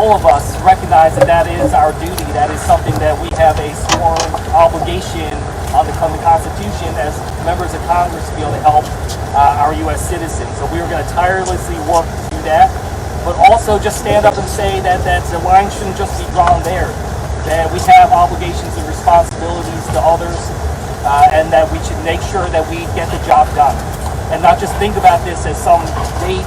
all of us recognize that that is our duty. That is something that we have a sworn obligation on the Constitution as members of Congress to be able to help our U.S. citizens. So we are going to tirelessly work to do that, but also just stand up and say that the line shouldn't just be drawn there, that we have obligations and responsibilities to others, and that we should make sure that we get the job done. And not just think about this as some date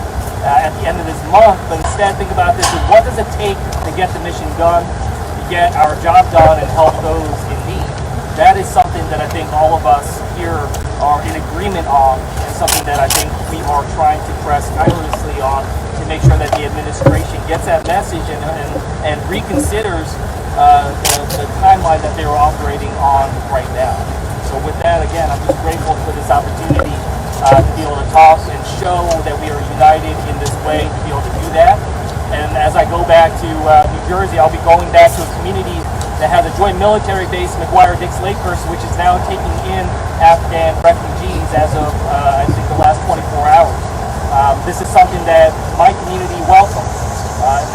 at the end of this month, but instead think about this as what does it take to get the mission done, to get our job done and help those in need. That is something that I think all of us here are in agreement on, and something that I think we are trying to press tirelessly on to make sure that the administration gets that message and reconsiders the timeline that they are operating on right now. So with that, again, I'm just grateful for this opportunity to be able to talk and show that we are united in this way to be able to do that. And as I go back to New Jersey, I'll be going back to a community that has a joint military base, Lawmakers, which is now taking in Afghan refugees as of, I think, the last 24 hours. This is something that my community welcomes.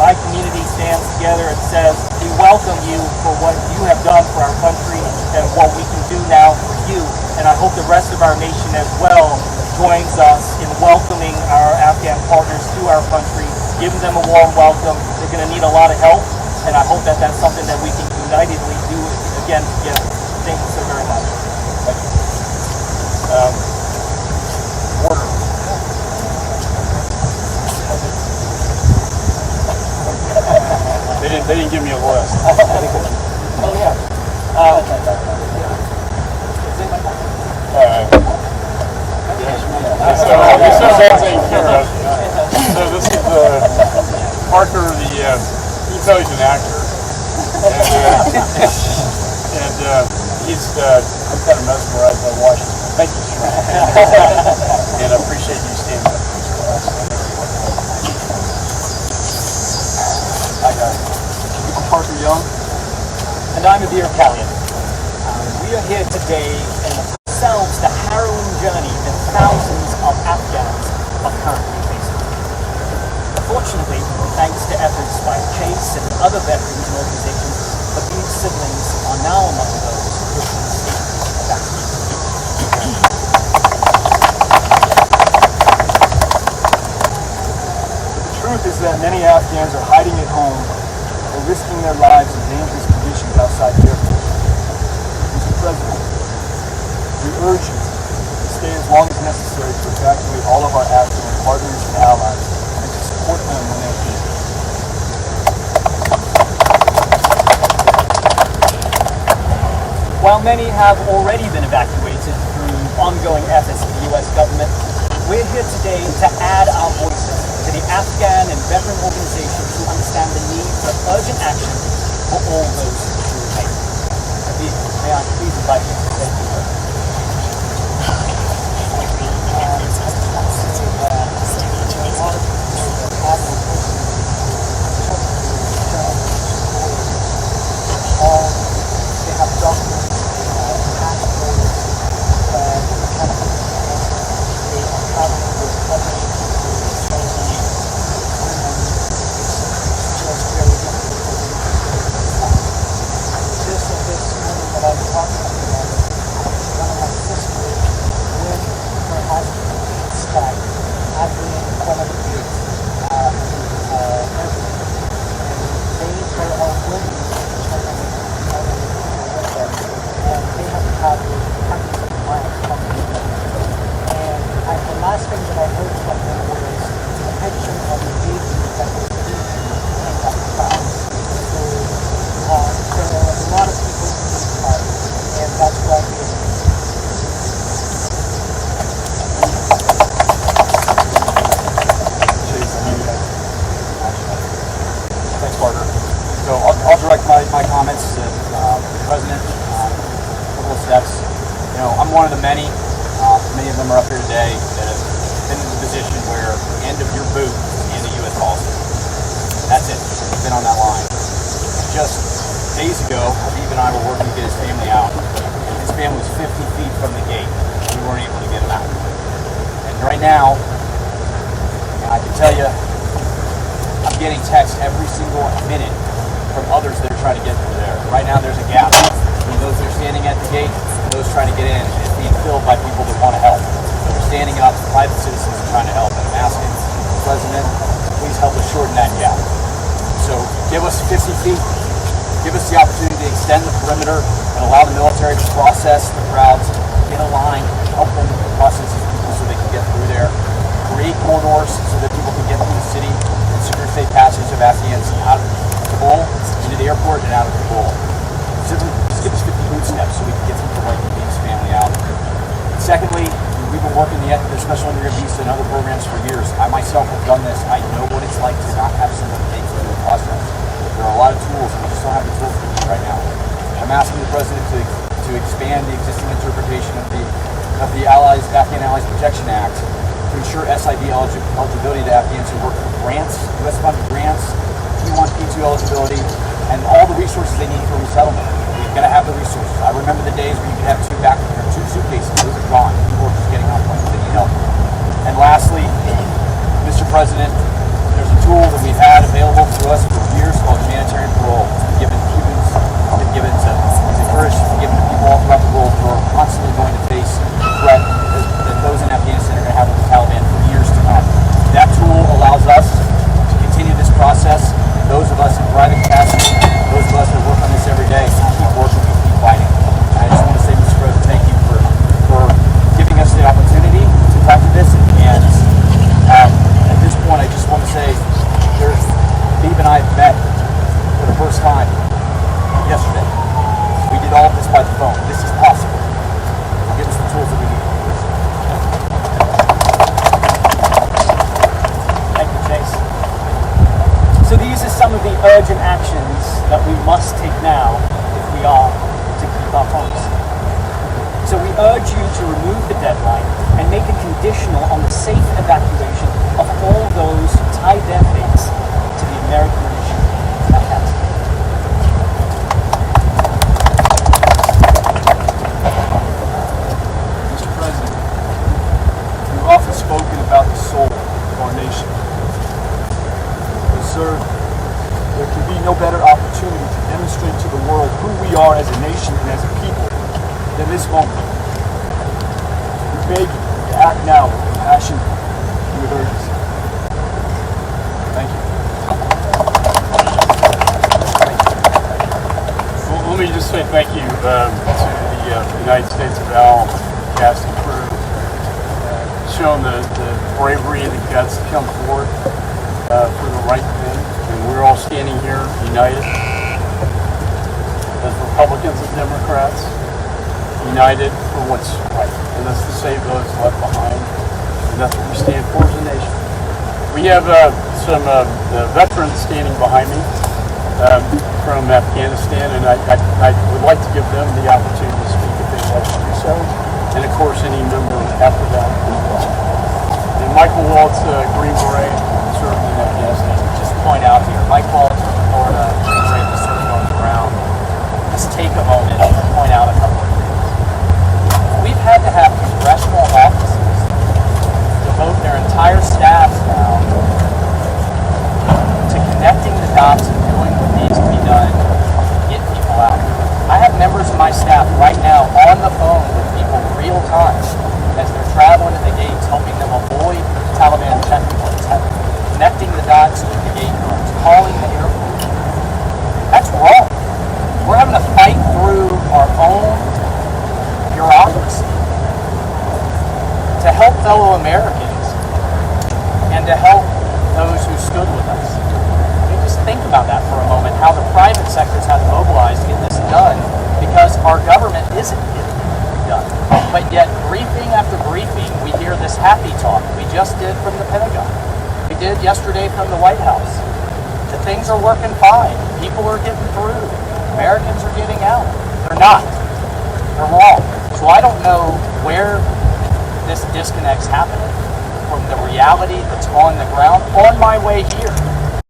My community stands together and says, we welcome you for what you have done for our country and what we can do now for you. And I hope the rest of our nation as well joins us in welcoming our Afghan partners to our country, giving them a warm welcome. They're going to need a lot of help, and I hope that that's something that we can unitedly do again together. Thank you so very much. Order. They didn't give me a list. Oh yeah. So this is Parker, you can tell he's an actor, and he's I'm kind of mesmerized by Washington. Thank you, and I appreciate you standing up. Hi guys, I'm Parker Young, and I'm Adir Kalian. We are here today in ourselves the harrowing journey that thousands of Afghans are currently facing. Fortunately, thanks to efforts by Chase and other veterans and organizations, the Bede's siblings are now among those who have been safely evacuated. The truth is that many Afghans are hiding at home or risking their lives in dangerous conditions outside the airport. Mr. President, we urge you to stay as long as necessary to evacuate all of our Afghan partners and allies and to support them when they need. While many have already been evacuated through ongoing efforts of the U.S. government, we're here today to add our voices to the Afghan and veteran organizations who understand the need for urgent action for all those who remain. May I please invite you to take the word? They have documents, passports, they are traveling with other this morning that I was talking about, one of my sisters with her husband, Scott, I've been in one of the kids, and they are willing to turn them with them, and they have traveled hundreds of miles from the and the last thing that I heard from them was a picture of the baby that was being in that crowd. So there are a lot of people in this crowd, and that's why we are here. Thanks, Parker. So I'll direct my comments to the President. A couple of steps. I'm one of the many of them are up here today, that have been in the position where the end of your boot is the end of U.S. policy. That's it. We've been on that line. Just days ago, Habib and I were working to get his family out. His family was 50 feet from the gate. We weren't able to get him out. And right now, I can tell you, I'm getting texts every single minute from others that are trying to get through there. Right now there's a gap between those that are standing at the gate and those trying to get in, and it's being filled by people that want to help. So they're standing up, private citizens are trying to help, and I'm asking the President, please help us shorten that gap. So give us 50 feet, give us the opportunity to extend the perimeter and allow the military to process the crowds, get a line, help them process these people so they can get through there, create corridors so that people can get through the city and secure safe passage of Afghans out of Kabul, into the airport, and out of Kabul. Just give us 50 boot steps so we can get some of the King's family out. Secondly, we've been working the special immigrant visa and other programs for years. I myself have done this. I know what it's like to not have someone take through the process. There are a lot of tools, and we just don't have the tools we need right now. I'm asking the President to expand the existing interpretation of the Afghan Allies Protection Act to ensure SIV eligibility to Afghans who work for grants, U.S.-funded grants, P1, P2 eligibility, and all the resources they need for resettlement. We've got to have the resources. I remember the days where you could have two suitcases. Those are gone. People are just getting on planes. They need help. And lastly, Mr. President, there's a tool that we've had available to us for years called humanitarian parole. It's been given to Cubans, it's encouraged to be given to people all throughout the world who are constantly going to face the threat that those in Afghanistan are going to have with the Taliban for years to come. That tool allows us to continue this process. Those of us in private capacity, those of us that work on this every day, keep working, keep fighting. And I just want to say, Mr. President, thank you for giving us the opportunity to talk to this. And at this point, I just want to say, Steve and I met for the first time yesterday. We did all of this by the phone. This is possible. Give us the tools that we need. Thank you, Chase. So these are some of the urgent actions that we must take now if we are to keep our promise. So we urge you to remove the deadline and make it conditional on the safe evacuation of all those who tied their fates to the American mission in Afghanistan. Mr. President, you've often spoken about the soul of our nation. Sir, there can be no better opportunity to demonstrate to the world who we are as a nation and as a people than this moment. We beg you to act now with compassion and with urgency. Thank you. Well, let me just say thank you to the United States of Al casting crew, showing the bravery and the guts to come forward for the right thing, and we're all standing here united as Republicans and Democrats, united for what's right, and that's to save those left behind, and that's what we stand for as a nation. We have some veterans standing behind me from Afghanistan, and I would like to give them the opportunity to speak if they'd like to do so, and of course any member after that as well. And Michael Waltz, Green Beret, served in Afghanistan. Just point out here, Mike Waltz from Florida, great to serve on the ground. Just take a moment to point out a couple of things. We've had to have congressional offices devote their entire staffs now to connecting the dots and doing what needs to be done to get people out. I have members of my staff right now on the phone with people real time as they're traveling to the gates, helping them avoid Taliban checkpoints, connecting the dots with the gate guards, calling the airport. That's wrong. We're having to fight through our own bureaucracy to help fellow Americans and to help those who stood with us. I mean, just think about that for a moment, how the private sector's had to mobilize to get this done because our government isn't getting it done. But yet, briefing after briefing, we hear this happy talk we just did from the Pentagon. We did yesterday from the White House. That things are working fine. People are getting through. Americans are getting out. They're not. They're wrong. So I don't know where this disconnect's happening from the reality that's on the ground. On my way here,